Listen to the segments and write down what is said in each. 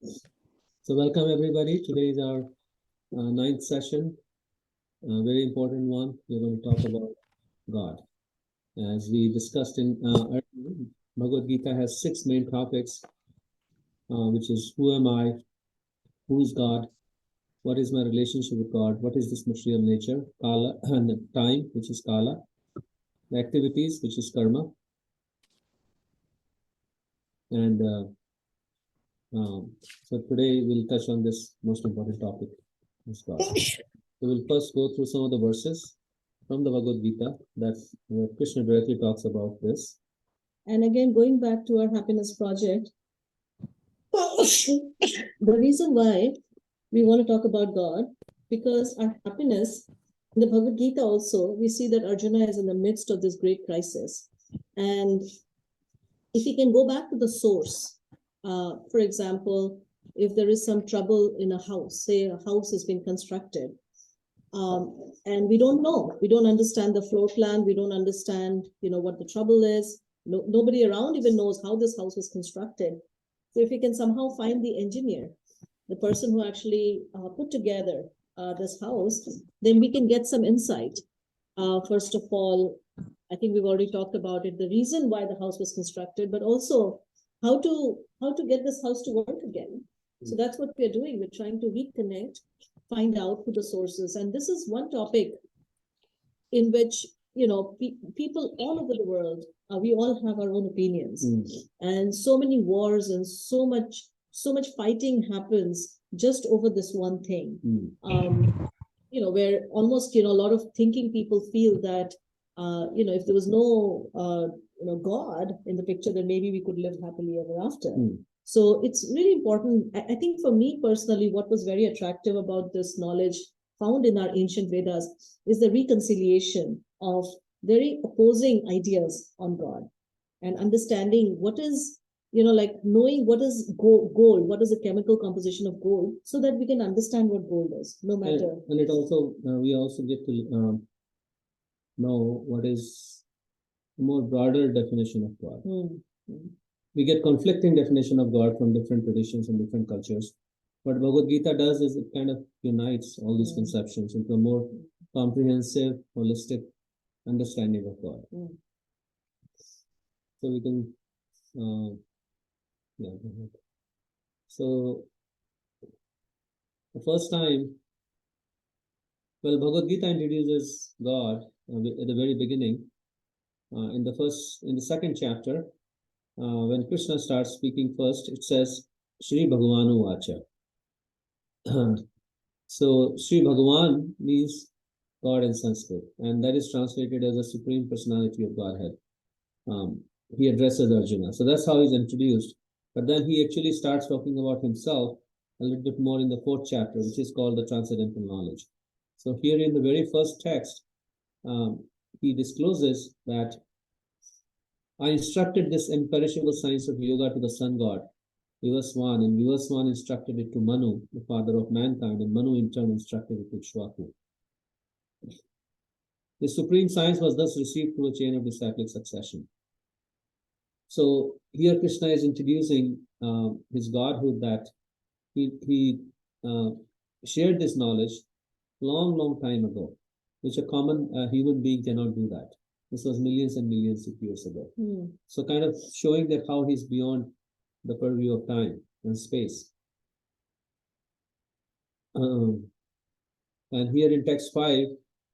So welcome everybody. Today is our ninth session, a very important one. We're going to talk about God. As we discussed in earlier, Bhagavad Gita has six main topics, which is who am I, who is God, what is my relationship with God, what is this material nature, Kala, and the time, which is Kala, the activities, which is Karma, and so today we'll touch on this most important topic, is God. So we'll first go through some of the verses from the Bhagavad Gita that Krishna directly talks about this. And again, going back to our happiness project, the reason why we want to talk about God, because our happiness, in the Bhagavad Gita also, we see that Arjuna is in the midst of this great crisis. And if we can go back to the source, for example, if there is some trouble in a house, say a house has been constructed, and we don't know, we don't understand the floor plan, we don't understand, what the trouble is. Nobody around even knows how this house was constructed. So if we can somehow find the engineer, the person who actually put together this house, then we can get some insight. First of all, I think we've already talked about it, the reason why the house was constructed, but also how to get this house to work again. So that's what we're doing. We're trying to reconnect, find out who the source is. And this is one topic in which, people all over the world, we all have our own opinions. And so many wars and so much fighting happens just over this one thing. Where almost, a lot of thinking people feel that, if there was no, God in the picture, then maybe we could live happily ever after. So it's really important. I think for me personally, what was very attractive about this knowledge found in our ancient Vedas is the reconciliation of very opposing ideas on God and understanding what is, like knowing what is gold, what is the chemical composition of gold, so that we can understand what gold is, no matter. And it also, we also get to know what is a more broader definition of God. We get conflicting definition of God from different traditions and different cultures. What Bhagavad Gita does is it kind of unites all these conceptions into a more comprehensive, holistic understanding of God. So we can, yeah. So the first time, well, Bhagavad Gita introduces God at the very beginning. In the second chapter, when Krishna starts speaking first, it says Shri Bhagavanu Vacha. So Shri Bhagavan means God in Sanskrit, and that is translated as a Supreme Personality of Godhead. He addresses Arjuna. So that's how he's introduced. But then he actually starts talking about himself a little bit more in the fourth chapter, which is called the Transcendental Knowledge. So here in the very first text, he discloses that I instructed this imperishable science of yoga to the sun god, Vivaswan, and Vivaswan instructed it to Manu, the father of mankind, and Manu in turn instructed it to Shvaku. The supreme science was thus received through a chain of disciplic succession. So here Krishna is introducing his godhood, that he shared this knowledge long time ago, which a common human being cannot do that. This was millions and millions of years ago. So kind of showing that how he's beyond the purview of time and space. And here in text 5,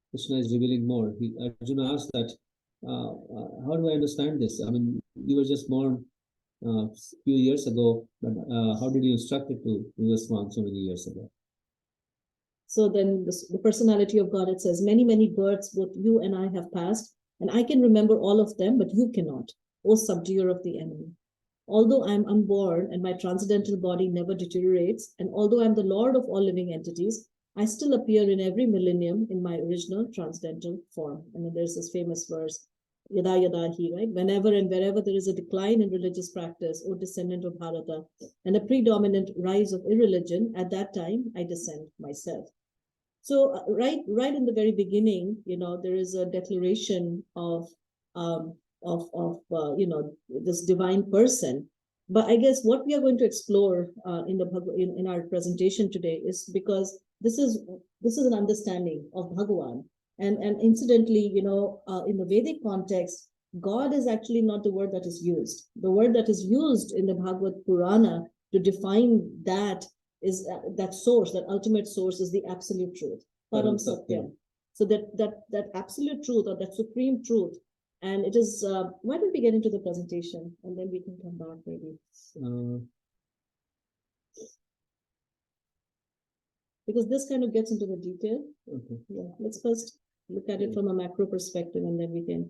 Krishna is revealing more. Arjuna asked that, how do I understand this? I mean, you were just born a few years ago, but how did you instruct it to Vivaswan so many years ago? So then the personality of God, it says, many births both you and I have passed, and I can remember all of them, but you cannot, O subduer of the enemy. Although I am unborn and my transcendental body never deteriorates, and although I am the Lord of all living entities, I still appear in every millennium in my original transcendental form. And then there's this famous verse, Yada Yada Hi, right? Whenever and wherever there is a decline in religious practice, O descendant of Bharata, and a predominant rise of irreligion, at that time I descend myself. So right in the very beginning, there is a declaration of this divine person, But I guess what we are going to explore in the in our presentation today is because this is an understanding of Bhagavan. And incidentally, in the Vedic context, God is actually not the word that is used. The word that is used in the Bhagavad Purana to define that is that source, that ultimate source is the absolute truth, Param Satyam. So that absolute truth or that supreme truth. And it is, why don't we get into the presentation and then we can come back maybe. Because this kind of gets into the detail. Okay. Yeah, let's first look at it from a macro perspective and then we can.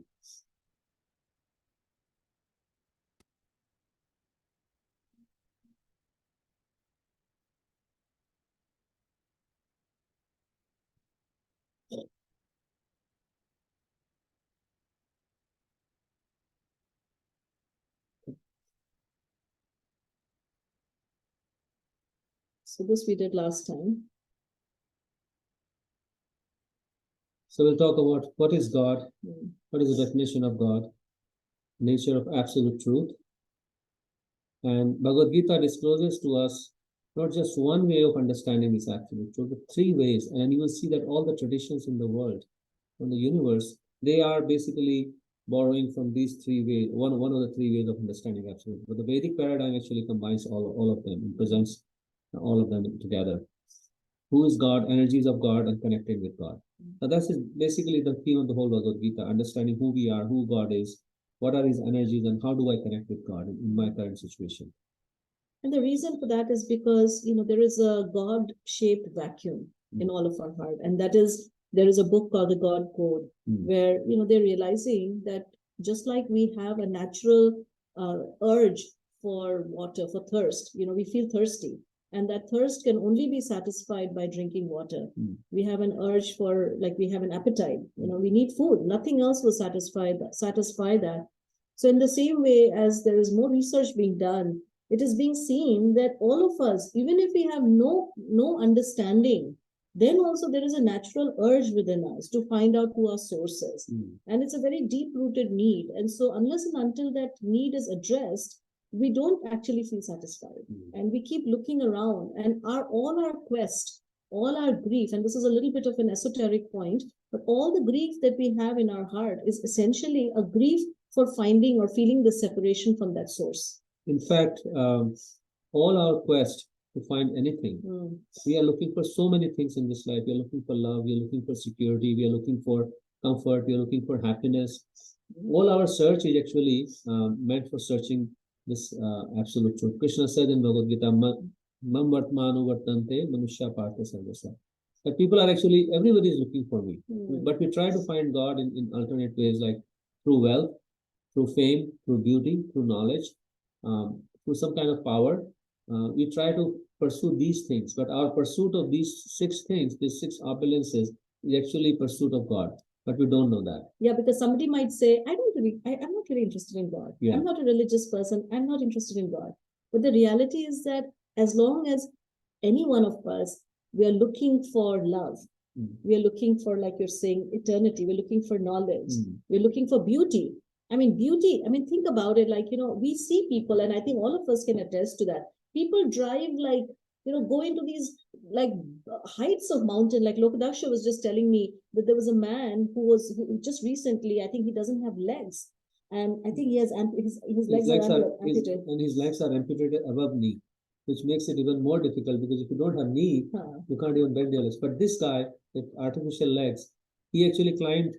So this we did last time. So we'll talk about what is God, Mm. what is the definition of God, nature of absolute truth. And Bhagavad Gita discloses to us not just one way of understanding this absolute truth, but three ways. And you will see that all the traditions in the world, in the universe, they are basically borrowing from these three ways, one of the three ways of understanding absolute. But the Vedic paradigm actually combines all of them and presents all of them together. Who is God, energies of God, and connecting with God. Now that's basically the theme of the whole Bhagavad Gita, understanding who we are, who God is, what are his energies, and how do I connect with God in my current situation. And the reason for that is because, there is a God-shaped vacuum in all of our heart. And that is, there is a book called the God Code, where, they're realizing that just like we have a natural urge for water, for thirst, we feel thirsty. And that thirst can only be satisfied by drinking water. We have an urge for, like, we have an appetite. We need food. Nothing else will satisfy that. So in the same way as there is more research being done, it is being seen that all of us, even if we have no understanding, then also there is a natural urge within us to find out who our source is. And it's a very deep-rooted need. And so unless and until that need is addressed, we don't actually feel satisfied. And we keep looking around, and all our quest, all our grief, and this is a little bit of an esoteric point, but all the grief that we have in our heart is essentially a grief for finding or feeling the separation from that source. In fact, all our quest to find anything, we are looking for so many things in this life. We are looking for love, we are looking for security, we are looking for comfort, we are looking for happiness. All our search is actually meant for searching this absolute truth. Krishna said in Bhagavad Gita, Mam Vartmanu Vartante Manushya Partha Sarvasa. That people are actually, everybody is looking for me. But we try to find God in alternate ways, like through wealth, through fame, through beauty, through knowledge, through some kind of power. We try to pursue these things, but our pursuit of these six things, these six opulences, is actually pursuit of God. But we don't know that. Yeah, because somebody might say, I'm not really interested in God. Yeah. I'm not a religious person. I'm not interested in God. But the reality is that as long as any one of us, we are looking for love. We are looking for, like you're saying, eternity. We're looking for knowledge. We're looking for beauty. Beauty, think about it, like, we see people, and I think all of us can attest to that. People drive, like, go into these, like, heights of mountain. Like Lokadaksha was just telling me that there was a man who just recently, I think he doesn't have legs. And I think he has, his legs are amputated. And his legs are amputated above knee, which makes it even more difficult, because if you don't have knee, you can't even bend your legs. But this guy with artificial legs, he actually climbed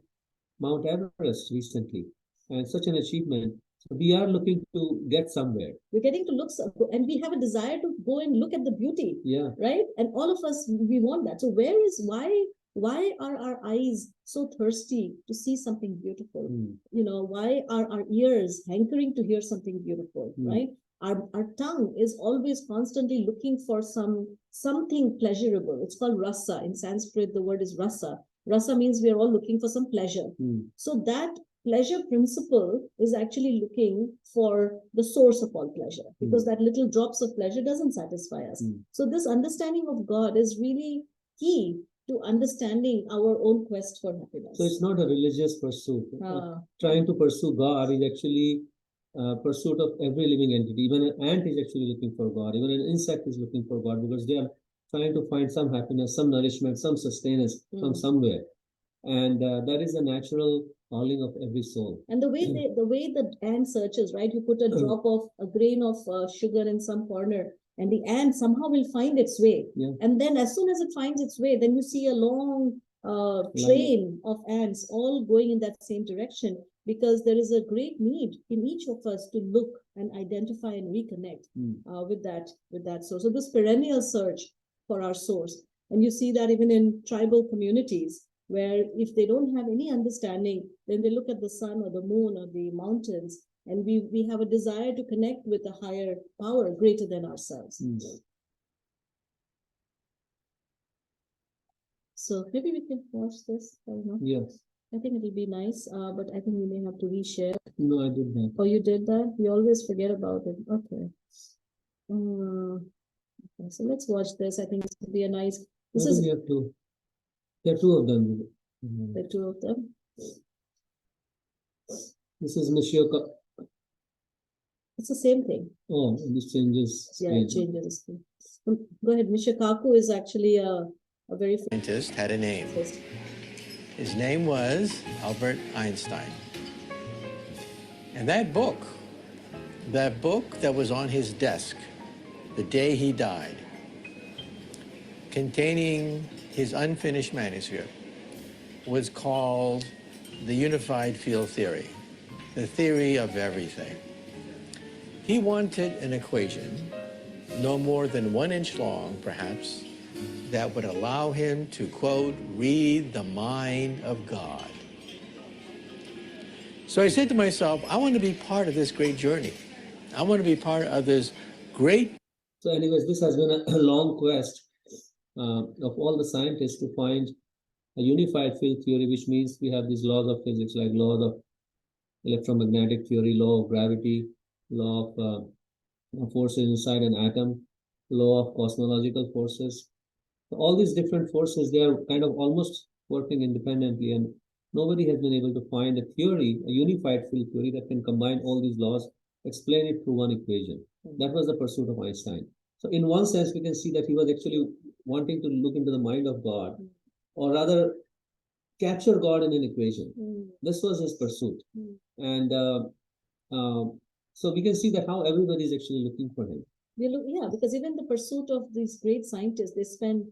Mount Everest recently. And such an achievement. So we are looking to get somewhere. We're getting to look, and we have a desire to go and look at the beauty. Yeah. Right? And all of us, we want that. So why are our eyes so thirsty to see something beautiful? Why are our ears hankering to hear something beautiful? Right? Our tongue is always constantly looking for something pleasurable. It's called rasa. In Sanskrit, the word is rasa. Rasa means we are all looking for some pleasure. So that pleasure principle is actually looking for the source of all pleasure, because that little drops of pleasure doesn't satisfy us. So this understanding of God is really key to understanding our own quest for happiness. So it's not a religious pursuit. Trying to pursue God is actually pursuit of every living entity. Even an ant is actually looking for God. Even an insect is looking for God because they are trying to find some happiness, some nourishment, some sustenance from somewhere. And that is the natural calling of every soul. And the way the ant searches, right? You put a drop of a grain of sugar in some corner, and the ant somehow will find its way. Yeah. And then, as soon as it finds its way, then you see a long train of ants all going in that same direction, because there is a great need in each of us to look and identify and reconnect with that source. So this perennial search for our source, and you see that even in tribal communities, where if they don't have any understanding, then they look at the sun or the moon or the mountains, and we have a desire to connect with a higher power greater than ourselves. So maybe we can watch this. I don't know. Yes. I think it'll be nice, but I think we may have to reshare. No, I did that. Oh, you did that? We always forget about it. Okay. Okay, so let's watch this. I think this will be a nice. This is. We have two. There are two of them. There are two of them. This is Monsieur. It's the same thing. Oh, this changes. Yeah, it changes. Go ahead. Monsieur Kaku is actually a very scientist had a name. His name was Albert Einstein. And that book that was on his desk the day he died, containing his unfinished manuscript, was called the Unified Field Theory, the theory of everything. He wanted an equation no more than 1 inch long, perhaps, that would allow him to, quote, read the mind of God. So I said to myself, I want to be part of this great journey. I want to be part of this great. So anyways, this has been a long quest of all the scientists to find a unified field theory, which means we have these laws of physics, like laws of electromagnetic theory, law of gravity, law of forces inside an atom, law of cosmological forces. All these different forces, they are kind of almost working independently, and nobody has been able to find a theory, a unified field theory that can combine all these laws, explain it through one equation. That was the pursuit of Einstein. So in one sense, we can see that he was actually wanting to look into the mind of God, or rather capture God in an equation. This was his pursuit. And so we can see that how everybody is actually looking for him. Yeah, because even the pursuit of these great scientists, they spend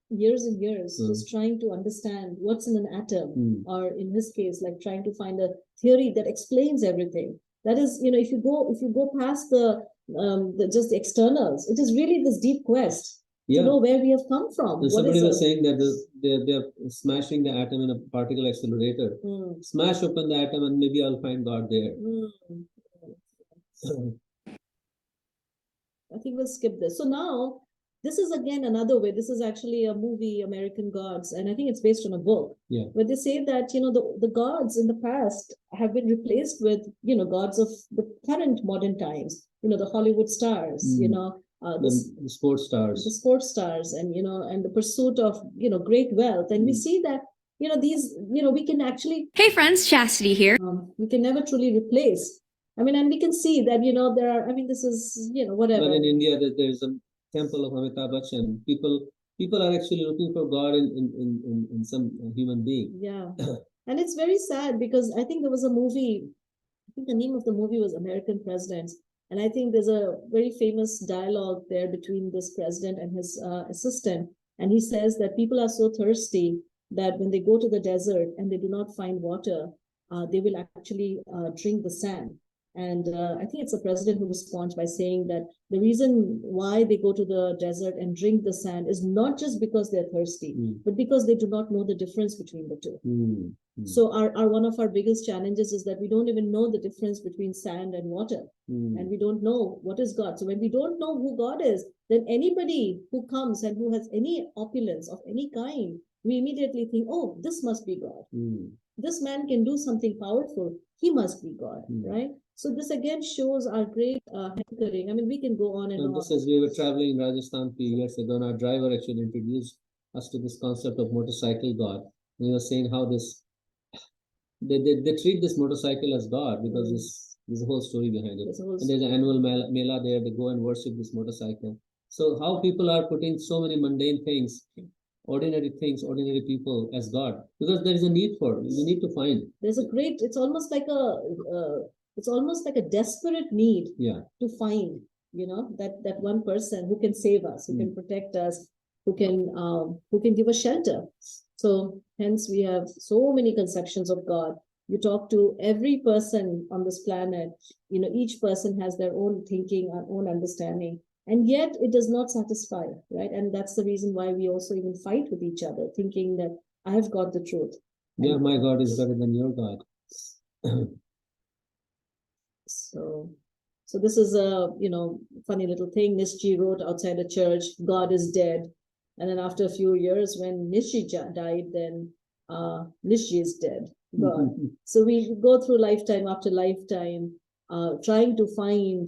years and years just trying to understand what's in an atom, or in his case, like trying to find a theory that explains everything. That is, if you go past the just the externals, it is really this deep quest to know where we have come from. And somebody was saying that they're smashing the atom in a particle accelerator. Smash open the atom and maybe I'll find God there. I think we'll skip this. So now, this is again another way. This is actually a movie, American Gods, and I think it's based on a book. Yeah. Where they say that the gods in the past have been replaced with gods of the current modern times. The Hollywood stars. The sports stars. The sports stars, and and the pursuit of great wealth, and we see that these we can actually. Hey friends, Chastity here. We can never truly replace. I mean, and we can see that, there are, I mean, this is, whatever. Well, in India, there's a temple of Amitabh Bachchan. People are actually looking for God in some human being. Yeah. And it's very sad because I think there was a movie, I think the name of the movie was American Presidents. And I think there's a very famous dialogue there between this president and his assistant. And he says that people are so thirsty that when they go to the desert and they do not find water, they will actually drink the sand. And I think it's the president who responds by saying that the reason why they go to the desert and drink the sand is not just because they're thirsty, but because they do not know the difference between the two. So our one of our biggest challenges is that we don't even know the difference between sand and water. And we don't know what is God. So when we don't know who God is, then anybody who comes and who has any opulence of any kind, we immediately think, oh, this must be God. This man can do something powerful. He must be God, right? So this again shows our great hankering. I mean, we can go on and on. This is, we were traveling in Rajasthan a few years ago, and our driver actually introduced us to this concept of motorcycle God. And he was saying how they treat this motorcycle as God because There's a whole story behind it. There's a whole And there's an annual mela there. They go and worship this motorcycle. So how people are putting so many mundane things, ordinary things, ordinary people as God, because there is a need for it. We need to find. There's a great, it's almost like a desperate need Yeah. to find, that one person who can save us, who can protect us, who can give us shelter. So hence we have so many conceptions of God. You talk to every person on this planet, each person has their own thinking, our own understanding, and yet it does not satisfy, right? And that's the reason why we also even fight with each other, thinking that I have got the truth. Yeah, my God is better than your God. So this is a, funny little thing. Nietzsche wrote outside a church, God is dead. And then after a few years, when Nietzsche died, then Nietzsche is dead. God. So we go through lifetime after lifetime, trying to find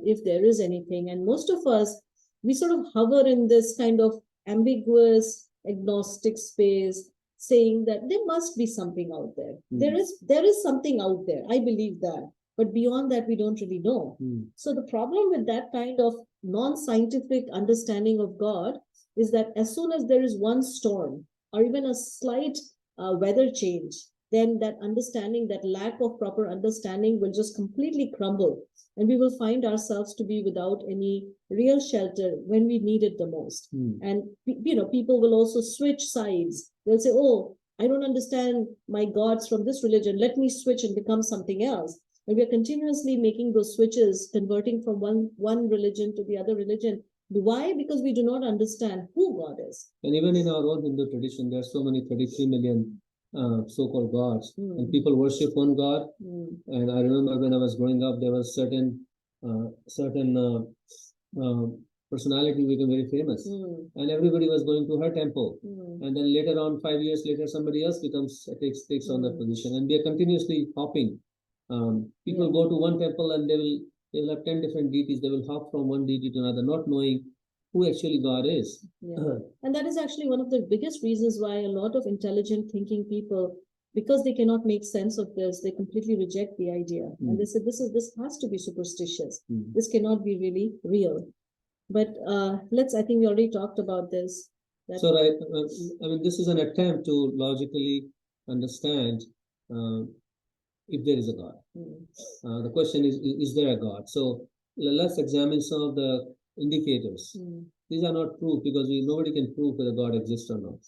if there is anything. And most of us, we sort of hover in this kind of ambiguous, agnostic space, saying that there must be something out there. There is something out there. I believe that. But beyond that, we don't really know. So the problem with that kind of non-scientific understanding of God is that as soon as there is one storm or even a slight weather change, then that understanding, that lack of proper understanding will just completely crumble. And we will find ourselves to be without any real shelter when we need it the most. And, people will also switch sides. They'll say, oh, I don't understand my gods from this religion. Let me switch and become something else. And we are continuously making those switches, converting from one religion to the other religion. Why? Because we do not understand who God is. And even in our own Hindu tradition, there are so many 33 million so-called gods, and people worship one God. And I remember when I was growing up, there was certain personality became very famous, and everybody was going to her temple. And then later on, 5 years later, somebody else takes on that position, and we are continuously hopping. People go to one temple and they will have 10 different deities. They will hop from one deity to another, not knowing who actually God is. And that is actually one of the biggest reasons why a lot of intelligent thinking people, because they cannot make sense of this, they completely reject the idea. And they say, this has to be superstitious. This cannot be really real. But I think we already talked about this. So, right, I mean, this is an attempt to logically understand if there is a God. The question is there a God? So let's examine some of the indicators. These are not proof because nobody can prove whether God exists or not.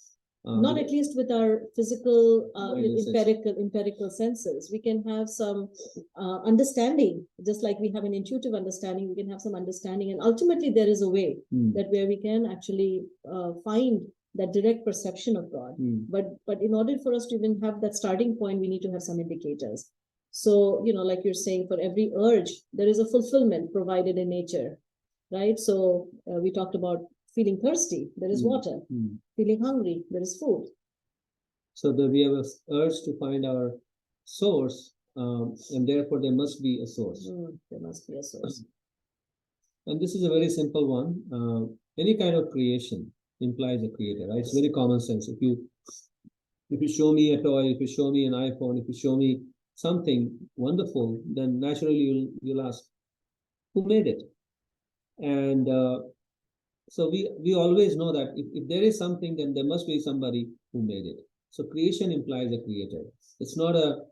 Not at least with our physical, empirical senses. We can have some understanding, just like we have an intuitive understanding, we can have some understanding. And ultimately, there is a way that where we can actually find that direct perception of God. But in order for us to even have that starting point, we need to have some indicators. So, like you're saying, for every urge, there is a fulfillment provided in nature, right? So we talked about feeling thirsty, there is water. Feeling hungry, there is food. So we have an urge to find our source, and therefore there must be a source. There must be a source. And this is a very simple one. Any kind of creation implies a creator, right? It's very common sense. If you show me a toy, if you show me an iPhone, if you show me something wonderful, then naturally you'll ask, who made it? And so we always know that if there is something, then there must be somebody who made it. So creation implies a creator. It's not a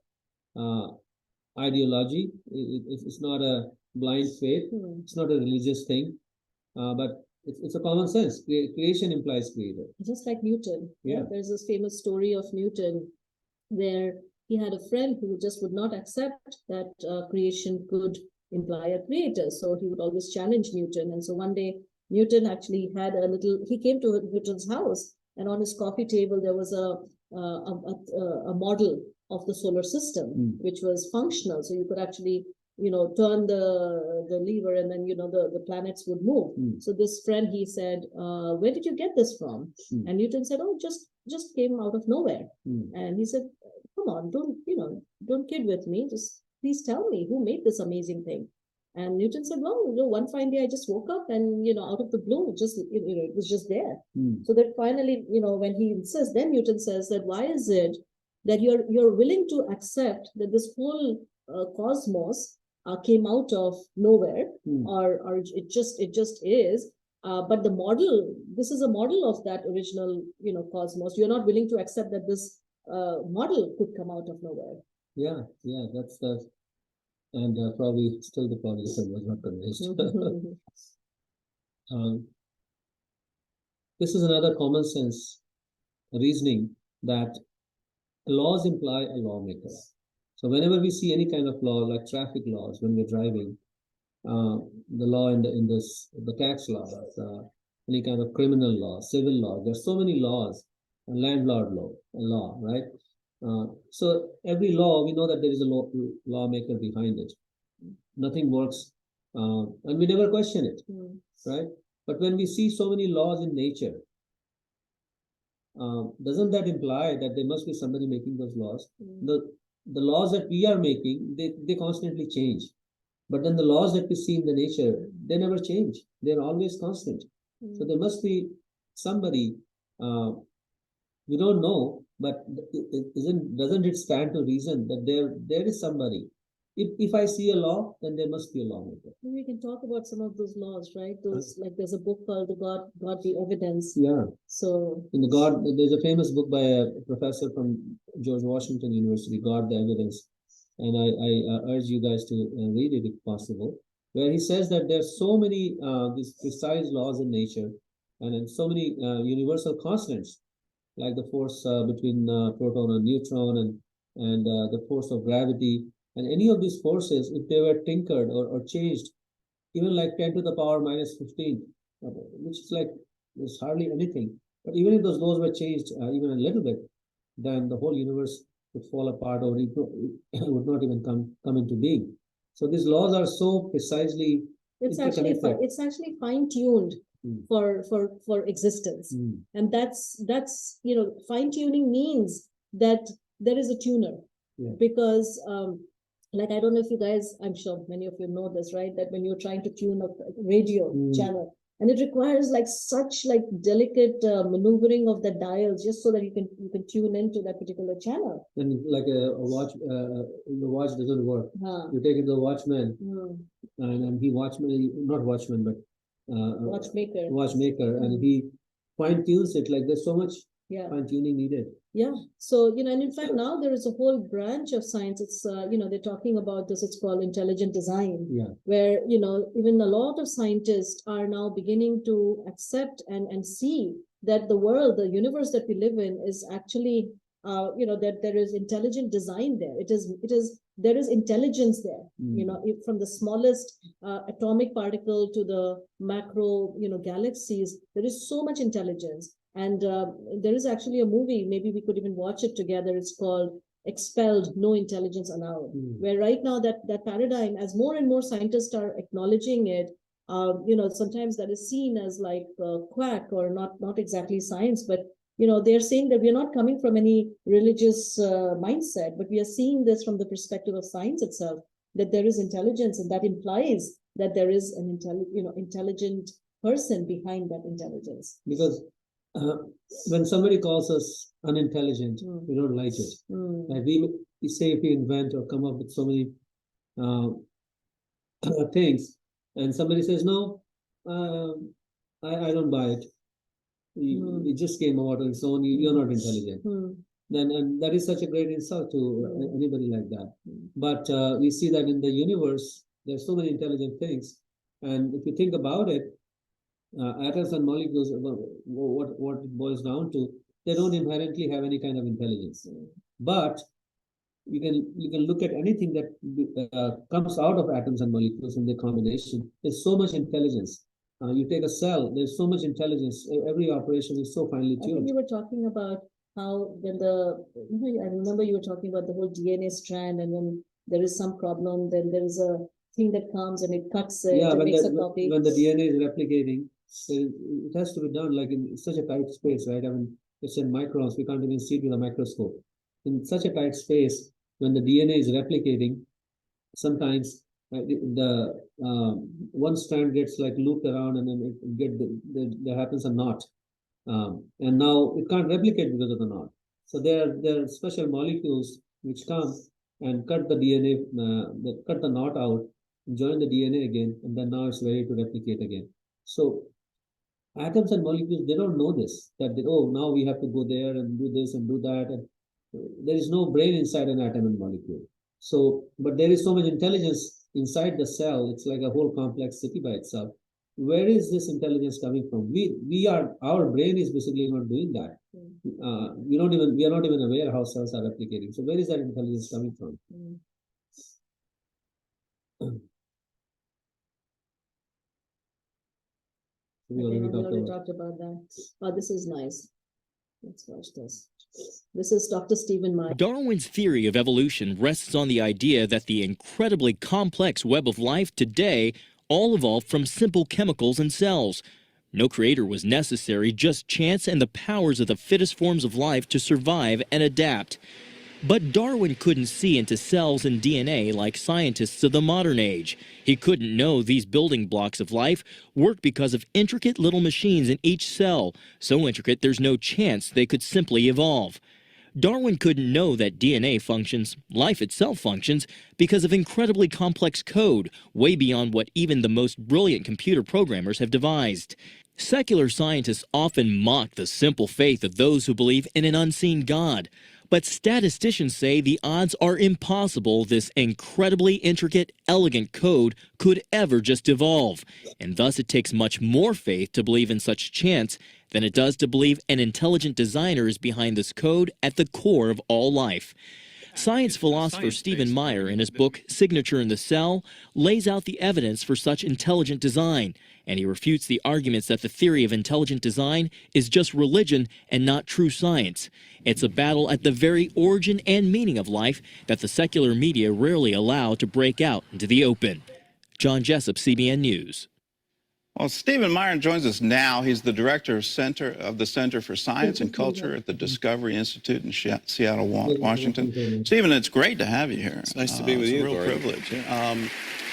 ideology. It's not a blind faith. It's not a religious thing. But it's a common sense. Creation implies creator. Just like Newton. Yeah. There's this famous story of Newton where he had a friend who just would not accept that creation could imply a creator. So he would always challenge Newton. And so one day, Newton actually he came to Newton's house, and on his coffee table, there was a model of the solar system, which was functional. So you could actually, turn the lever and then, the planets would move. So this friend, he said, where did you get this from? And Newton said, oh, just came out of nowhere. And he said, come on, don't kid with me. Just please tell me who made this amazing thing. And Newton said, well, one fine day I just woke up and, out of the blue, it was just there. So that finally, when he insists, then Newton says that why is it that you're willing to accept that this whole cosmos came out of nowhere, Hmm. or it just is. But the model, this is a model of that original, cosmos. You're not willing to accept that this model could come out of nowhere. Yeah, that's the, and probably still the prodigal was not convinced. Um, this is another common sense reasoning that laws imply a lawmaker. So whenever we see any kind of law, like traffic laws, when we're driving, the law in this, the tax laws, any kind of criminal law, civil law, there's so many laws, landlord law, right? So every law, we know that there is a lawmaker behind it. Nothing works, and we never question it, right? But when we see so many laws in nature, doesn't that imply that there must be somebody making those laws? The laws that we are making, they constantly change. But then the laws that we see in the nature, they never change. They're always constant. So there must be somebody, we don't know, but doesn't it stand to reason that there is somebody? If I see a law, then there must be a lawmaker. We can talk about some of those laws, right? Those, like, there's a book called God the Evidence. Yeah. So In there's a famous book by a professor from George Washington University, God the Evidence, and I urge you guys to read it if possible, where he says that there's so many these precise laws in nature, and so many universal constants, like the force between proton and neutron, and the force of gravity, and any of these forces, if they were tinkered or changed, even like 10 to the power minus 15, which is like, there's hardly anything. But even if those laws were changed even a little bit, then the whole universe would fall apart, or it would not even come into being. So these laws are so precisely interconnected. it's actually fine-tuned for existence. And that's fine-tuning means that there is a tuner. Yeah. Because like, I don't know if you guys, I'm sure many of you know this, right? That when you're trying to tune a radio channel, and it requires like such like delicate maneuvering of the dials, just so that you can tune into that particular channel. And like a watch, the watch doesn't work. You take it to the watchman, and he not watchman, but watchmaker, and he fine tunes it. Like there's so much fine tuning needed. Yeah. So, and in fact, now there is a whole branch of science. It's, they're talking about this, it's called intelligent design, where, even a lot of scientists are now beginning to accept and see that the world, the universe that we live in is actually, that there is intelligent design there. There is intelligence there, from the smallest atomic particle to the macro, galaxies, there is so much intelligence. And there is actually a movie, maybe we could even watch it together. It's called Expelled, No Intelligence Allowed, where right now that paradigm, as more and more scientists are acknowledging it, sometimes that is seen as like quack, or not exactly science, but they're saying that we're not coming from any religious mindset, but we are seeing this from the perspective of science itself, that there is intelligence, and that implies that there is an intelligent person behind that intelligence. Because when somebody calls us unintelligent, we don't like it. Like we say, if we invent or come up with so many things, and somebody says, no, I don't buy it. It just came out on its own. You're not intelligent. Then, and that is such a great insult to anybody like that. But we see that in the universe, there's so many intelligent things, and if you think about it, atoms and molecules, what it boils down to, they don't inherently have any kind of intelligence. But you can look at anything that comes out of atoms and molecules in their combination. There's so much intelligence. You take a cell, there's so much intelligence. Every operation is so finely tuned. I think you were talking about how when I remember you were talking about the whole DNA strand, and when there is some problem, then there is a thing that comes and it cuts it and makes a copy. When the DNA is replicating, it has to be done like in such a tight space, right? I mean, it's in microns. We can't even see it with a microscope. In such a tight space, when the DNA is replicating, sometimes the one strand gets like looped around, and then there happens a knot, and now it can't replicate because of the knot. So there are special molecules which come and cut the DNA, cut the knot out, join the DNA again, and then now it's ready to replicate again. So atoms and molecules, they don't know this, that oh, now we have to go there and do this and do that. And there is no brain inside an atom and molecule. So, but there is so much intelligence inside the cell. It's like a whole complex city by itself. Where is this intelligence coming from? Our brain is basically not doing that. We are not even aware how cells are replicating. So where is that intelligence coming from? We already talked about that. Oh, this is nice. Let's watch this. This is Dr. Stephen Meyer. Darwin's theory of evolution rests on the idea that the incredibly complex web of life today all evolved from simple chemicals and cells. No creator was necessary, just chance and the powers of the fittest forms of life to survive and adapt. But Darwin couldn't see into cells and DNA like scientists of the modern age. He couldn't know these building blocks of life work because of intricate little machines in each cell, so intricate there's no chance they could simply evolve. Darwin couldn't know that DNA functions, life itself functions, because of incredibly complex code, way beyond what even the most brilliant computer programmers have devised. Secular scientists often mock the simple faith of those who believe in an unseen God. But statisticians say the odds are impossible this incredibly intricate, elegant code could ever just evolve. And thus it takes much more faith to believe in such chance than it does to believe an intelligent designer is behind this code at the core of all life. Science philosopher Stephen Meyer, in his book Signature in the Cell, lays out the evidence for such intelligent design, and he refutes the arguments that the theory of intelligent design is just religion and not true science. It's a battle at the very origin and meaning of life that the secular media rarely allow to break out into the open. John Jessup, CBN News. Well, Stephen Meyer joins us now. He's the director of the Center for Science and Culture at the Discovery Institute in Seattle, Washington. Stephen, it's great to have you here. It's nice to be with you. It's a real privilege.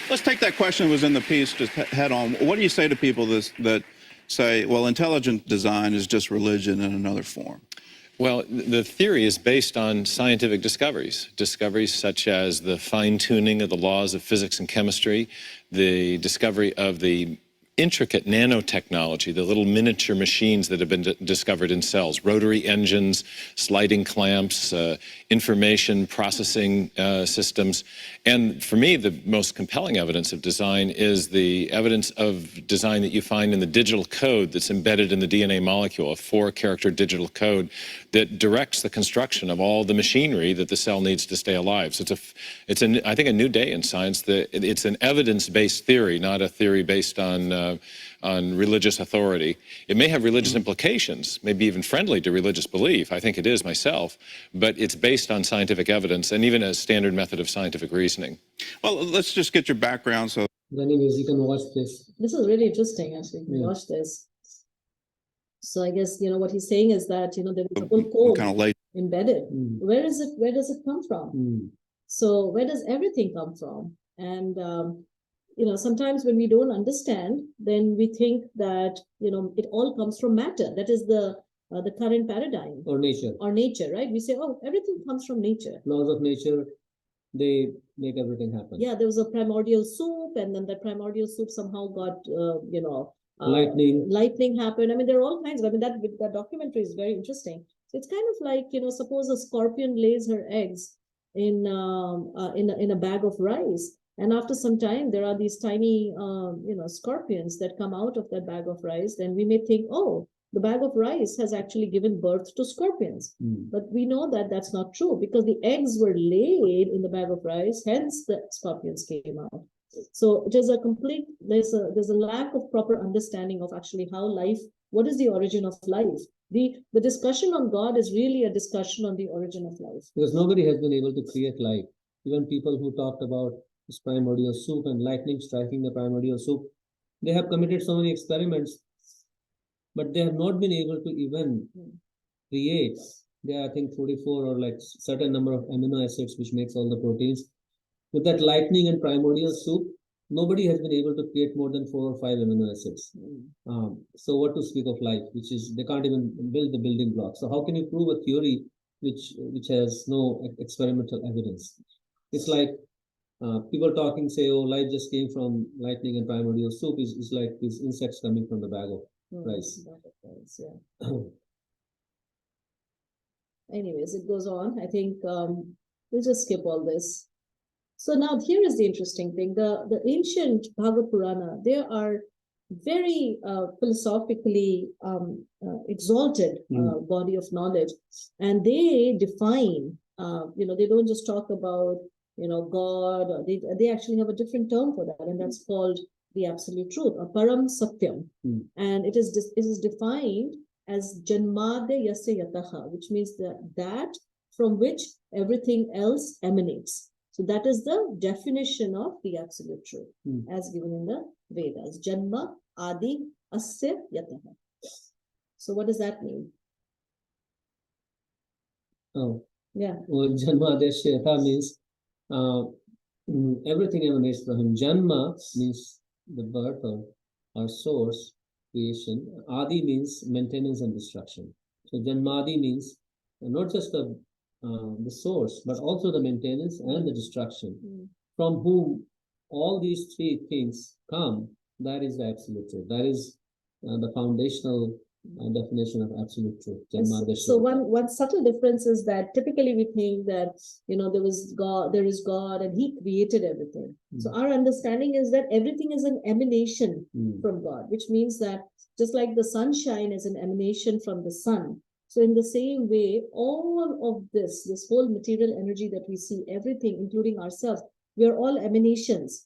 Let's take that question that was in the piece just head on. What do you say to people that say, well, intelligent design is just religion in another form? Well, the theory is based on scientific discoveries such as the fine-tuning of the laws of physics and chemistry, the discovery of the intricate nanotechnology, the little miniature machines that have been discovered in cells, rotary engines, sliding clamps, information processing systems. And for me, the most compelling evidence of design is the evidence of design that you find in the digital code that's embedded in the DNA molecule, a 4-character digital code that directs the construction of all the machinery that the cell needs to stay alive. So it's I think, a new day in science. It's an evidence-based theory, not a theory based on religious authority. It may have religious implications, maybe even friendly to religious belief. I think it is myself, but it's based on scientific evidence and even a standard method of scientific reasoning. Well, let's just get your background. So, anyways, you can watch this. This is really interesting, actually. You can watch this. So I guess, what he's saying is that, there is a whole code kind of late. embedded. Where does it come from? So where does everything come from? And, sometimes when we don't understand, then we think that, it all comes from matter. That is the current paradigm. Or nature. Or nature, right? We say, oh, everything comes from nature. Laws of nature, they make everything happen. Yeah, there was a primordial soup, and then that primordial soup somehow got, lightning happened. I mean, there are all kinds of, that documentary is very interesting. So it's kind of like, suppose a scorpion lays her eggs in a bag of rice. And after some time, there are these tiny, scorpions that come out of that bag of rice. Then we may think, oh, the bag of rice has actually given birth to scorpions. But we know that that's not true because the eggs were laid in the bag of rice, hence the scorpions came out. So it is there's a lack of proper understanding of actually how life, what is the origin of life? The discussion on God is really a discussion on the origin of life. Because nobody has been able to create life. Even people who talked about this primordial soup and lightning striking the primordial soup, they have committed so many experiments, but they have not been able to even create. There are, I think, 44 or like certain number of amino acids which makes all the proteins. With that lightning and primordial soup, nobody has been able to create more than 4 or 5 amino acids. So what to speak of life, which is, they can't even build the building blocks. So how can you prove a theory which has no experimental evidence? It's like people talking say, oh, light just came from lightning and primordial soup is like these insects coming from the bag of rice. Bag of rice, yeah. Anyways, it goes on. I think we'll just skip all this. So now here is the interesting thing. The ancient Bhagavad Purana, they are very philosophically exalted body of knowledge, and they define, they don't just talk about, God, or they actually have a different term for that, and that's called the absolute truth, or Param Satyam. And it is defined as Janmade Yasya Yataha, which means that from which everything else emanates. So that is the definition of the absolute truth as given in the Vedas. Janma Adi Asya Yataha. So what does that mean? Oh, yeah. Well, Janma Adesha Yatha means everything emanates from him. Janma means the birth or source, creation. Adi means maintenance and destruction. So Janmadi means not just the source, but also the maintenance and the destruction, from whom all these three things come. That is the absolute truth. That is the foundational definition of absolute truth. So one subtle difference is that typically we think that there is God and He created everything. So our understanding is that everything is an emanation from God, which means that just like the sunshine is an emanation from the sun, so in the same way, all of this whole material energy that we see, everything, including ourselves, we are all emanations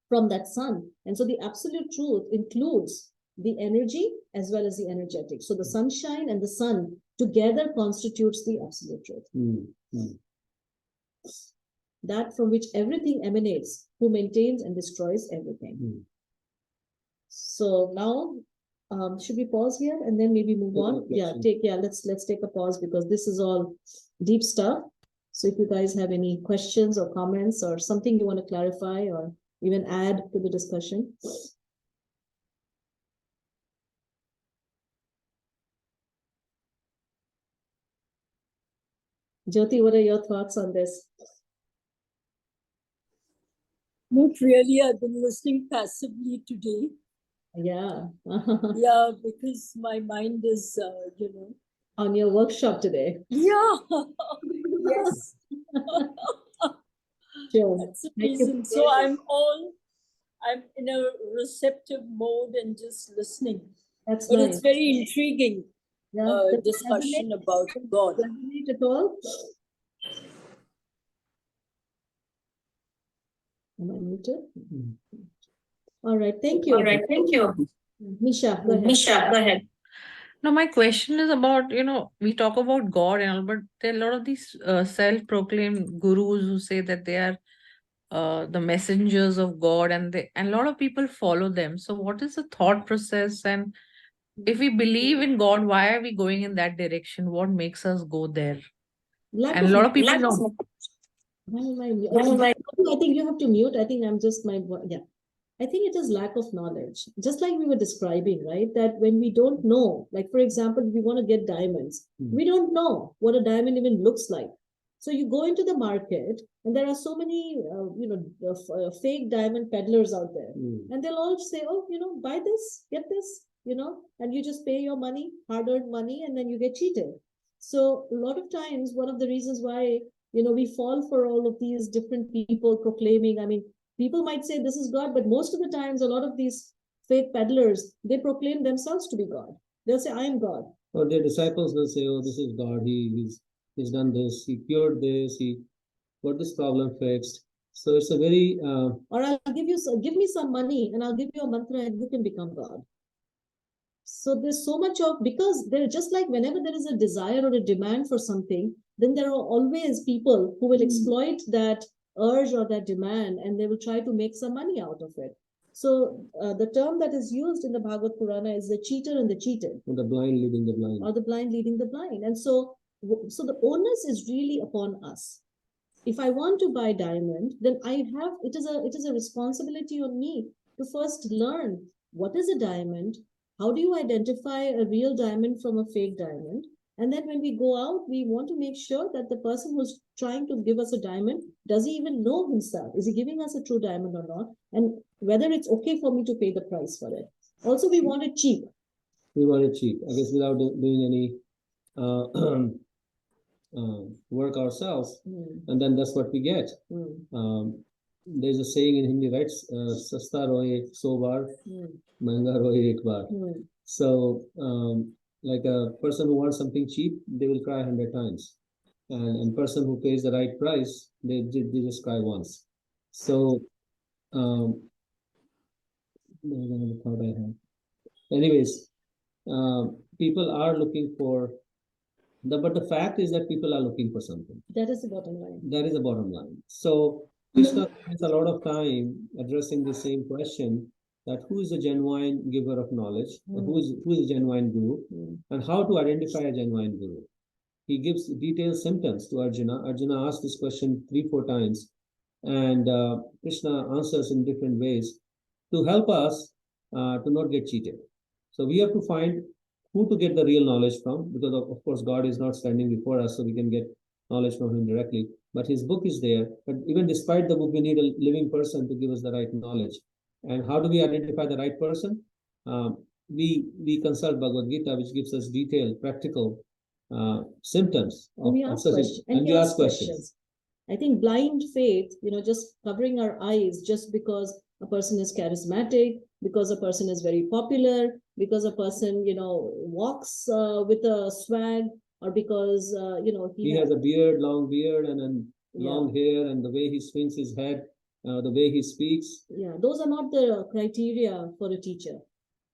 from that sun. And so the absolute truth includes the energy as well as the energetic. So the sunshine and the sun together constitutes the absolute truth. That from which everything emanates, who maintains and destroys everything. So now, should we pause here and then maybe move on? Let's take a pause, because this is all deep stuff. So if you guys have any questions or comments or something you want to clarify or even add to the discussion. Jyoti, what are your thoughts on this? Not really. I've been listening passively today. Yeah. Yeah, because my mind is, on your workshop today. Yeah. Yes. Sure. That's the reason. So I'm in a receptive mode and just listening. That's but nice. It's very intriguing. Discussion about God. Resonate at all? Am I muted? All right, thank you. Misha, go ahead. Now, my question is about, we talk about God and all, but there are a lot of these self-proclaimed gurus who say that they are the messengers of God, and a lot of people follow them. So what is the thought process? And if we believe in God, why are we going in that direction? What makes us go there? And a lot of people know. I think you have to mute. I think I'm just I think it is lack of knowledge. Just like we were describing, right? That when we don't know, like for example, if we want to get diamonds, we don't know what a diamond even looks like. So you go into the market and there are so many, fake diamond peddlers out there. And they'll all say, oh, buy this, get this, and you just pay your money, hard-earned money, and then you get cheated. So a lot of times, one of the reasons why, we fall for all of these different people proclaiming, people might say this is God, but most of the times, a lot of these fake peddlers, they proclaim themselves to be God. They'll say, I am God. Or their disciples will say, oh, this is God. He's done this. He cured this. He got this problem fixed. So it's a very... or I'll give me some money and I'll give you a mantra and you can become God. So there's so much of, because they're just like whenever there is a desire or a demand for something, then there are always people who will exploit that urge or that demand, and they will try to make some money out of it. So the term that is used in the Bhagavad Purana is the cheater and the cheated. Or the blind leading the blind. Or the blind leading the blind. And so the onus is really upon us. If I want to buy diamond, then it is a responsibility on me to first learn what is a diamond, how do you identify a real diamond from a fake diamond, And then when we go out, we want to make sure that the person who's trying to give us a diamond, does he even know himself? Is he giving us a true diamond or not? And whether it's okay for me to pay the price for it. Also, we want it cheap. We want it cheap, I guess, without doing any work ourselves, and then that's what we get. There's a saying in Hindi, right? Sasta roye 100 baar, mahanga roye 1 baar. So, like a person who wants something cheap, they will cry 100 times, and person who pays the right price, they just cry once. So, thought I had. Anyways, people are looking for but the fact is that people are looking for something. That is the bottom line. That is the bottom line. So Krishna spends a lot of time addressing the same question, that who is a genuine giver of knowledge, who is a genuine guru, and how to identify a genuine guru. He gives detailed symptoms to Arjuna. Arjuna asks this question 3-4 times, and Krishna answers in different ways to help us to not get cheated. So we have to find who to get the real knowledge from, because of course God is not standing before us, so we can get knowledge from him directly. But his book is there. But even despite the book, we need a living person to give us the right knowledge. And how do we identify the right person? We consult Bhagavad Gita, which gives us detailed, practical symptoms of we ask such questions. and we ask questions. I think blind faith, just covering our eyes just because a person is charismatic, because a person is very popular, because a person, walks with a swag, or because, he has a beard, long beard, and then long hair, and the way he swings his head, the way he speaks. Yeah, those are not the criteria for a teacher.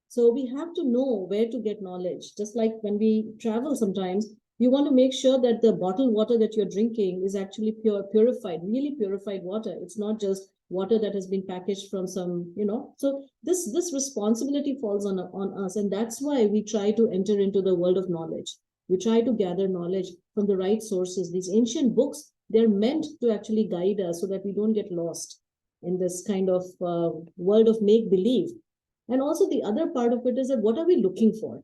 So we have to know where to get knowledge. Just like when we travel sometimes, you want to make sure that the bottled water that you're drinking is actually purified, really purified water. It's not just water that has been packaged from some, So this responsibility falls on us. And that's why we try to enter into the world of knowledge. We try to gather knowledge from the right sources. These ancient books, they're meant to actually guide us so that we don't get lost in this kind of world of make-believe. And also the other part of it is that what are we looking for?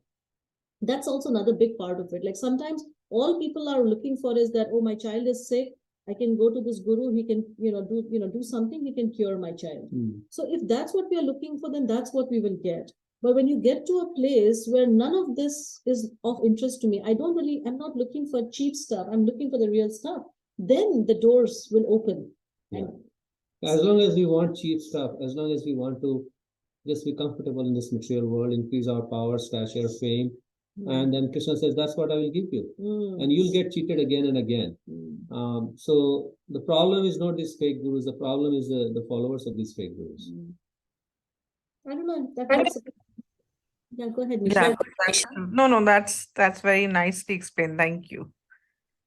That's also another big part of it. Like sometimes all people are looking for is that, oh, my child is sick, I can go to this guru, he can, do something, he can cure my child. So if that's what we are looking for, then that's what we will get. But when you get to a place where none of this is of interest to me, I'm not looking for cheap stuff, I'm looking for the real stuff, then the doors will open. Yeah. As long as we want cheap stuff, as long as we want to just be comfortable in this material world, increase our power, stature, fame, and then Krishna says, that's what I will give you. And you'll get cheated again and again. So the problem is not these fake gurus, the problem is the followers of these fake gurus. I don't know. Yeah, go ahead, Nisha. Yeah, good question. No, that's very nicely explained. Thank you.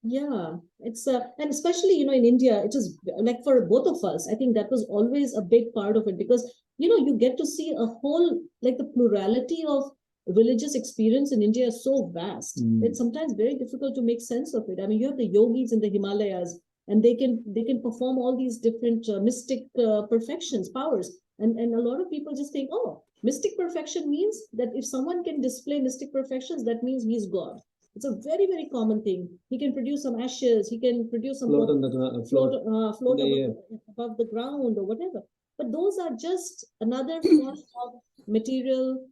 Yeah, it's and especially in India, it is like for both of us. I think that was always a big part of it, because you get to see a whole, like, the plurality of religious experience in India is so vast. It's sometimes very difficult to make sense of it. I mean, you have the yogis in the Himalayas, and they can perform all these different mystic perfections, powers, and a lot of people just think, oh, mystic perfection means that if someone can display mystic perfections, that means he's God. It's a very, very common thing. He can produce some ashes. He can produce some float on the ground, float above the ground or whatever. But those are just another form of material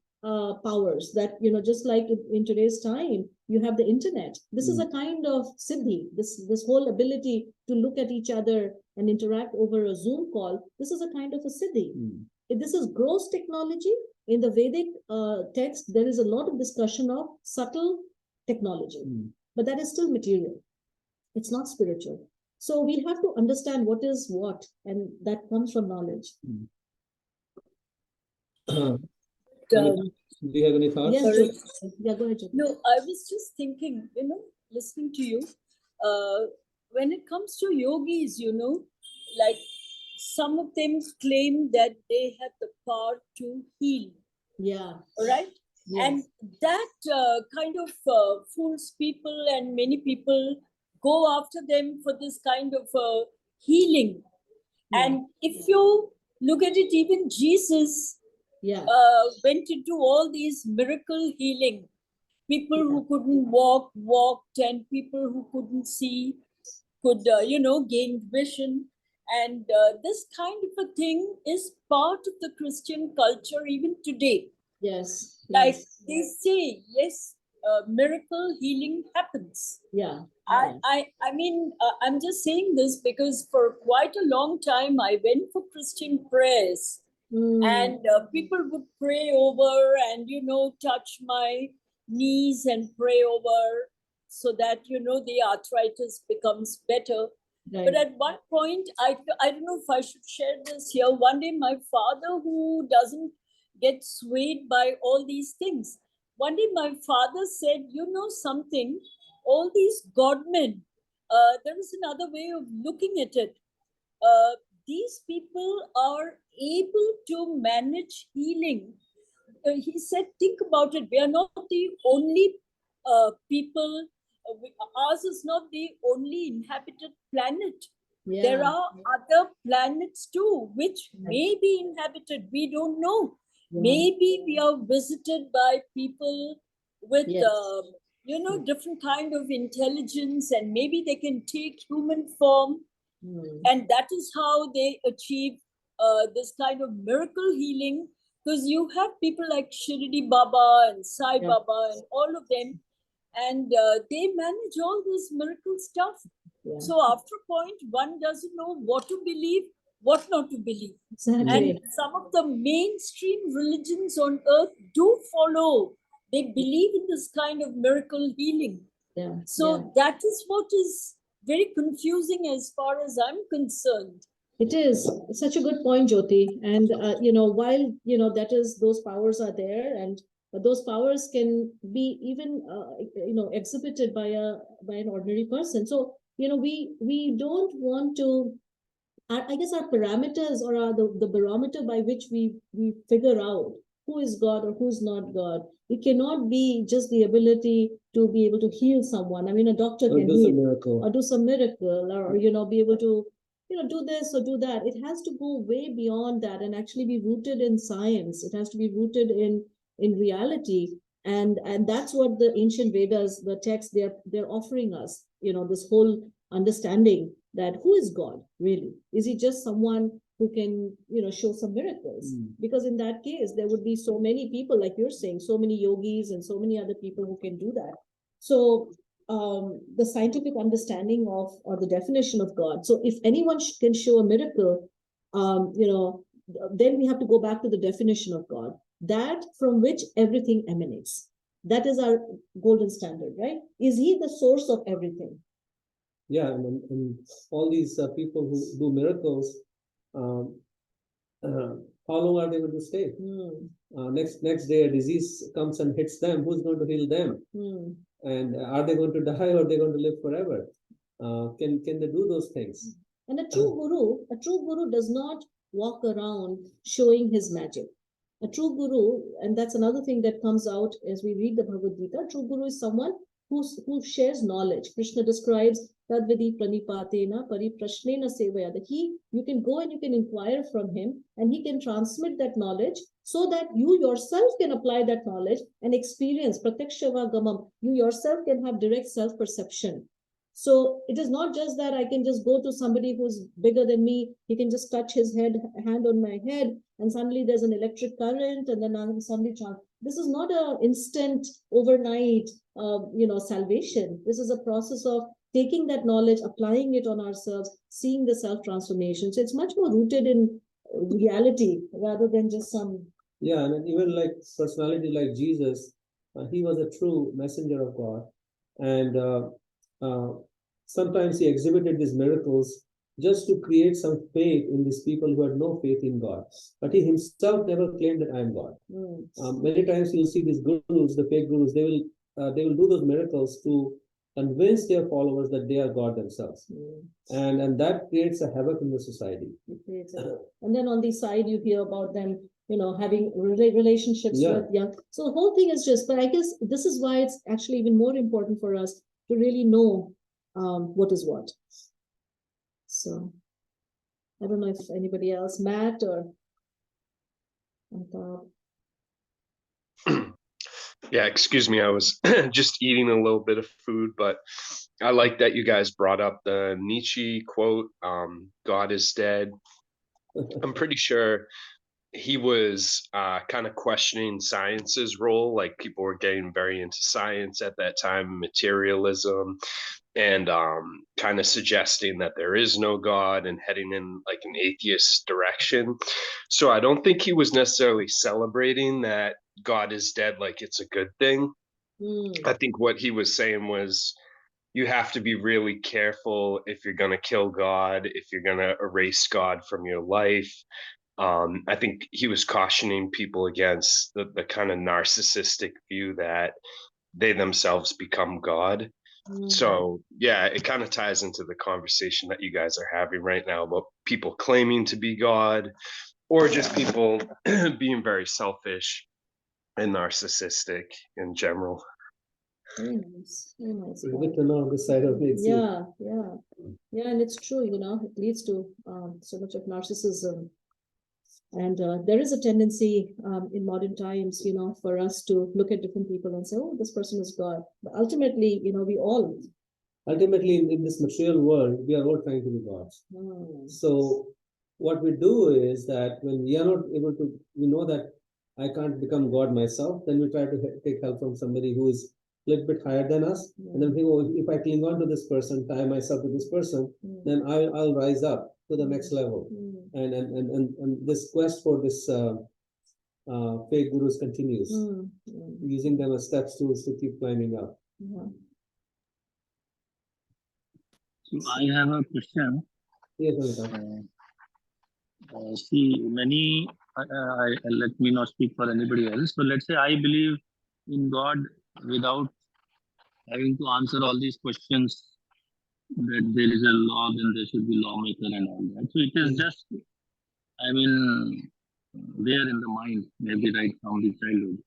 powers that, just like in today's time, you have the internet. This is a kind of siddhi. This whole ability to look at each other and interact over a Zoom call. This is a kind of a siddhi. If this is gross technology, in the Vedic text, there is a lot of discussion of subtle technology, but that is still material. It's not spiritual. So we have to understand what is what, and that comes from knowledge. Do you have any thoughts? Yes, yeah, go ahead. No, I was just thinking, listening to you, when it comes to yogis, like some of them claim that they have the power to heal. Yeah. Right? Yes. And that kind of fools people, and many people go after them for this kind of healing. And if you look at it, even Jesus went into all these miracle healing. people who couldn't walk walked, and people who couldn't see could, gain vision. And this kind of a thing is part of the Christian culture even today. Yes. Like Yes. they say, yes, miracle healing happens. Yeah. I mean, I'm just saying this because for quite a long time I went for Christian prayers, and people would pray over and touch my knees and pray over so that the arthritis becomes better. Right. But at one point, I don't know if I should share this here. One day, my father, who doesn't get swayed by all these things, one day my father said, "You know something? All these godmen, there is another way of looking at it. These people are able to manage healing." He said, "Think about it. We are not the only people. Ours is not the only inhabited planet. There Yeah. are other planets too, which may be inhabited. We don't know. Yeah. Maybe we are visited by people with, Yes. different kind of intelligence, and maybe they can take human form, Mm. and that is how they achieve this kind of miracle healing. Because you have people like Shirdi Baba and Sai Yeah. Baba and all of them, and they manage all this miracle stuff. Yeah. So after a point, one doesn't know what to believe, what not to believe. Exactly. And some of the mainstream religions on earth do follow. They believe in this kind of miracle healing. Yeah. So Yeah. that is what is very confusing as far as I'm concerned. It is such a good point, Jyoti. And while that is, those powers are there, and but those powers can be even exhibited by an ordinary person. So we don't want to. I guess our parameters, or the barometer by which we figure out who is God or who's not God. It cannot be just the ability to be able to heal someone. I mean, a doctor Or can do some heal miracle. or do some miracle, or be able to do this or do that. It has to go way beyond that and actually be rooted in science. It has to be rooted in reality, and that's what the ancient Vedas, the text, they're offering us. This whole understanding that who is God really? Is he just someone who can show some miracles? Because in that case, there would be so many people, like you're saying, so many yogis and so many other people who can do that. So the scientific understanding of, or the definition of God. So if anyone can show a miracle, then we have to go back to the definition of God, that from which everything emanates. That is our golden standard, right? Is he the source of everything? Yeah, and all these people who do miracles, how long are they going to stay? Next day, a disease comes and hits them. Who's going to heal them? And are they going to die, or are they going to live forever? Can they do those things? And a true guru does not walk around showing his magic. A true guru, and that's another thing that comes out as we read the Bhagavad Gita. A true guru is someone who shares knowledge. Krishna describes Tadvidi pranipatena pariprashnena sevaya. That you can go and you can inquire from him, and he can transmit that knowledge so that you yourself can apply that knowledge and experience pratyakshava gamam. You yourself can have direct self-perception. So it is not just that I can just go to somebody who's bigger than me. He can just touch his hand on my head, and suddenly there's an electric current, and then I'm suddenly charged. This is not an instant, overnight, salvation. This is a process of taking that knowledge, applying it on ourselves, seeing the self-transformation. So it's much more rooted in reality rather than just some. Yeah, and even like personality like Jesus, he was a true messenger of God, and sometimes he exhibited these miracles just to create some faith in these people who had no faith in God. But he himself never claimed that I am God. Many times you'll see these gurus, the fake gurus, they will do those miracles to convince their followers that they are God themselves, and that creates a havoc in the society. And then on the side, you hear about them, having relationships with young. So the whole thing is just. But I guess this is why it's actually even more important for us to really know what is what. So I don't know if anybody else, Matt or. Yeah, excuse me. I was just eating a little bit of food, but I like that you guys brought up the Nietzsche quote, God is dead. I'm pretty sure he was kind of questioning science's role. Like people were getting very into science at that time, materialism, and kind of suggesting that there is no God and heading in like an atheist direction. So I don't think he was necessarily celebrating that God is dead like it's a good thing. Mm, I think what he was saying was you have to be really careful if you're going to kill God, if you're going to erase God from your life. I think he was cautioning people against the kind of narcissistic view that they themselves become God. mm, So, yeah, it kind of ties into the conversation that you guys are having right now about people claiming to be God or just people being very selfish and narcissistic in general. very nice, very nice. It's Paul. good to know this side of it. Yeah, yeah, and it's true, it leads to so much of narcissism. And there is a tendency in modern times, for us to look at different people and say, oh, this person is God. But ultimately, we all. Ultimately, in this material world, we are all trying to be gods. So what we do is that when we are not able to, we know that I can't become God myself, then we try to take help from somebody who is a little bit higher than us. And then think, oh, if I cling on to this person, tie myself to this person, then I'll rise up to the next level. And this quest for this fake gurus continues, using them as steps tools to keep climbing up. So I have a question. Yes, Amitabh. See, many, let me not speak for anybody else. So let's say I believe in God without having to answer all these questions that there is a law, then there should be lawmaker and all that. So it is just, there in the mind, maybe right from the childhood,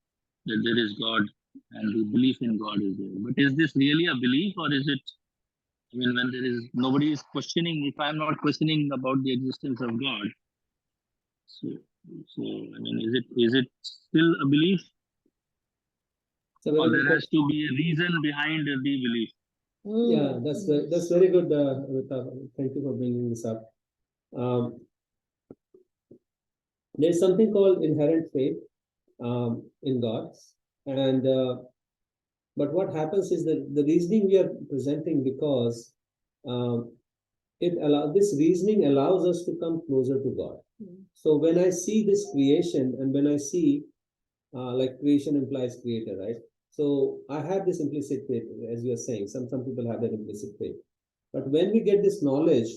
that there is God and the belief in God is there. But is this really a belief, or is it, when there is nobody is questioning, if I'm not questioning about the existence of God, so is it still a belief, or there has to be a reason behind the belief? Yeah, that's very good, Amitabh. Thank you for bringing this up. There's something called inherent faith in God, and but what happens is that the reasoning we are presenting, because this reasoning allows us to come closer to God. So when I see this creation, and when I see like creation implies creator, right? So I have this implicit faith, as you are saying. Some people have that implicit faith. But when we get this knowledge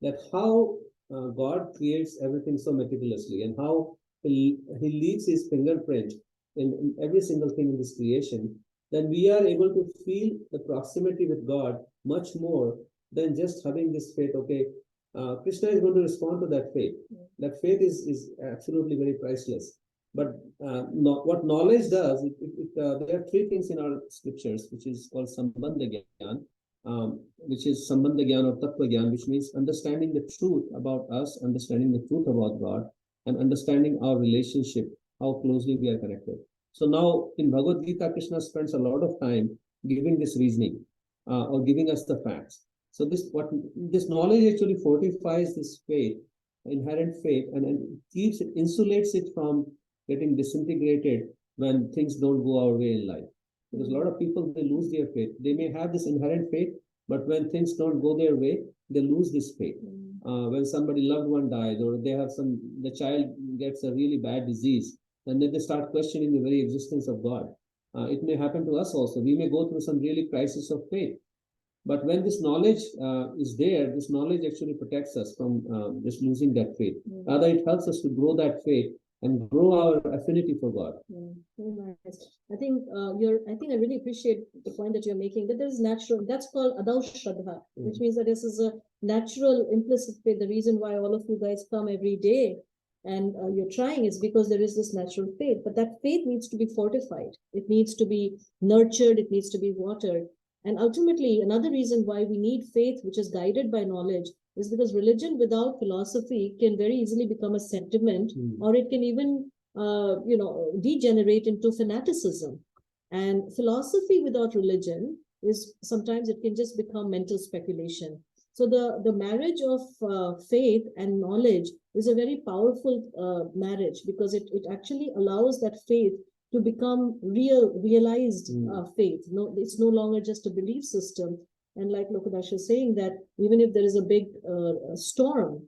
that how God creates everything so meticulously, and how he leaves his fingerprint in every single thing in this creation, then we are able to feel the proximity with God much more than just having this faith. Okay, Krishna is going to respond to that faith. That faith is absolutely very priceless. But what knowledge does, there are three things in our scriptures, which is called Sambandha Gyan, which is Sambandha Gyan or Tattva Gyan, which means understanding the truth about us, understanding the truth about God, and understanding our relationship, how closely we are connected. So now in Bhagavad Gita, Krishna spends a lot of time giving this reasoning or giving us the facts. So this knowledge actually fortifies this faith, inherent faith, and keeps it, insulates it from getting disintegrated when things don't go our way in life. Because a lot of people, they lose their faith. They may have this inherent faith, but when things don't go their way, they lose this faith. When somebody loved one dies, or the child gets a really bad disease, and then they start questioning the very existence of God. It may happen to us also. We may go through some really crisis of faith. But when this knowledge is there, this knowledge actually protects us from just losing that faith. Rather, it helps us to grow that faith and grow our affinity for God. Very nice. I think I really appreciate the point that you're making, that there is natural, that's called Adav Shraddha, which means that this is a natural implicit faith. The reason why all of you guys come every day and you're trying is because there is this natural faith, but that faith needs to be fortified. It needs to be nurtured. It needs to be watered. And ultimately, another reason why we need faith, which is guided by knowledge, is because religion without philosophy can very easily become a sentiment, or it can even, degenerate into fanaticism. And philosophy without religion is sometimes it can just become mental speculation. So the marriage of faith and knowledge is a very powerful marriage, because it actually allows that faith to become realized faith. No, it's no longer just a belief system. And like Lokudash is saying, that even if there is a big storm,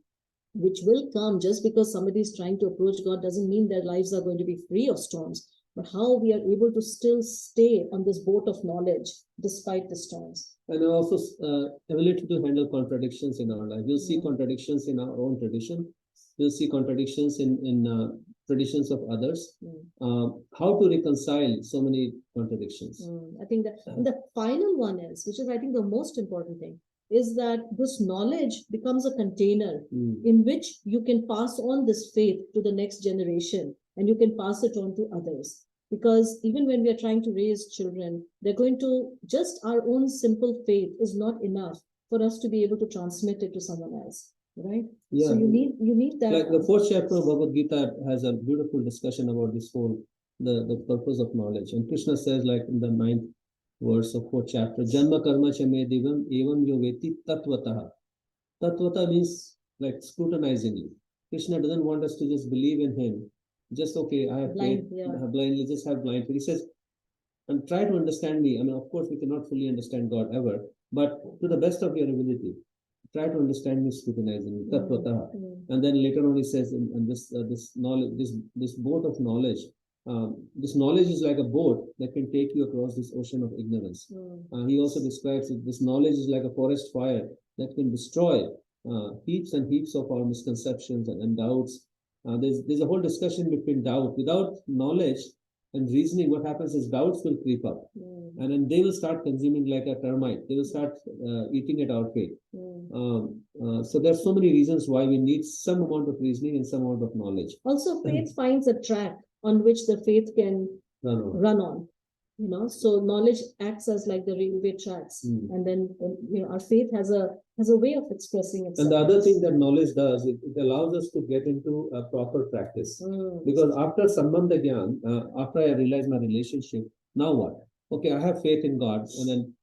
which will come, just because somebody is trying to approach God doesn't mean their lives are going to be free of storms, but how we are able to still stay on this boat of knowledge despite the storms. And also ability to handle contradictions in our life. You'll see contradictions in our own tradition. You'll see contradictions in traditions of others. How to reconcile so many contradictions. I think that the final one is, which is I think the most important thing, is that this knowledge becomes a container in which you can pass on this faith to the next generation, and you can pass it on to others. Because even when we are trying to raise children, they're going to, just our own simple faith is not enough for us to be able to transmit it to someone else, right? Yeah. So you need that. Like the 4th chapter of Bhagavad Gita has a beautiful discussion about this whole, the purpose of knowledge. And Krishna says, like in the 9th verse of 4th chapter, Janma karma cha me divam evam yo veti tatvataha. Tatvata means like scrutinizingly. Krishna doesn't want us to just believe in him. Just, okay, I have faith, blindly, just have blind faith. He says, and try to understand me. I mean, of course, we cannot fully understand God ever, but to the best of your ability, try to understand me scrutinizingly. Tatvataha. And then later on he says, and this knowledge, this boat of knowledge, this knowledge is like a boat that can take you across this ocean of ignorance. He also describes it, this knowledge is like a forest fire that can destroy heaps and heaps of our misconceptions and doubts. There's a whole discussion between doubt. Without knowledge and reasoning, what happens is doubts will creep up, and then they will start consuming like a termite. They will start eating at our faith. So there's so many reasons why we need some amount of reasoning and some amount of knowledge. Also, faith finds a track on which the faith can run on. You know, so knowledge acts as like the railway tracks, and then our faith has a way of expressing itself. And the other thing that knowledge does, it allows us to get into a proper practice. Because after Sambandha Gyan, after I realize my relationship, now what? Okay, I have faith in God, and then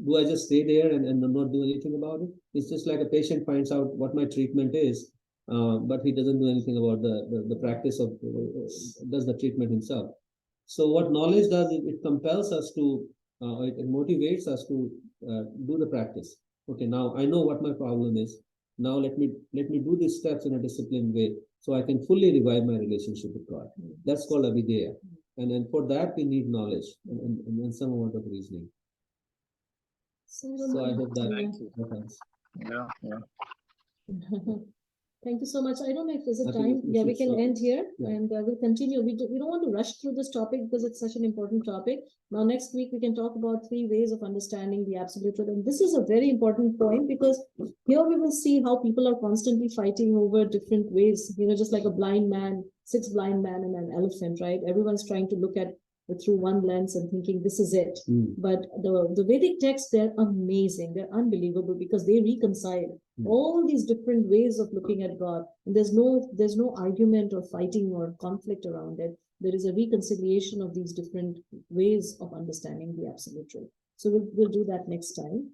do I just stay there and not do anything about it? It's just like a patient finds out what my treatment is, but he doesn't do anything about the practice of, does the treatment himself. So what knowledge does, it compels us to, it motivates us to do the practice. Okay, now I know what my problem is. Now let me do these steps in a disciplined way, so I can fully revive my relationship with God. That's called avideya. And then for that we need knowledge and some amount of reasoning. So I hope that helps. Yeah. Thank you so much. I don't know if there's a time. Yeah, we can end here, and we'll continue. We don't want to rush through this topic because it's such an important topic. Now, next week, we can talk about 3 ways of understanding the absolute truth. And this is a very important point, because here we will see how people are constantly fighting over different ways, just like a blind man, 6 blind men and an elephant, right? Everyone's trying to look at it through one lens and thinking this is it. But the Vedic texts, they're amazing. They're unbelievable, because they reconcile all these different ways of looking at God. And there's no argument or fighting or conflict around it. There is a reconciliation of these different ways of understanding the absolute truth. So we'll do that next time.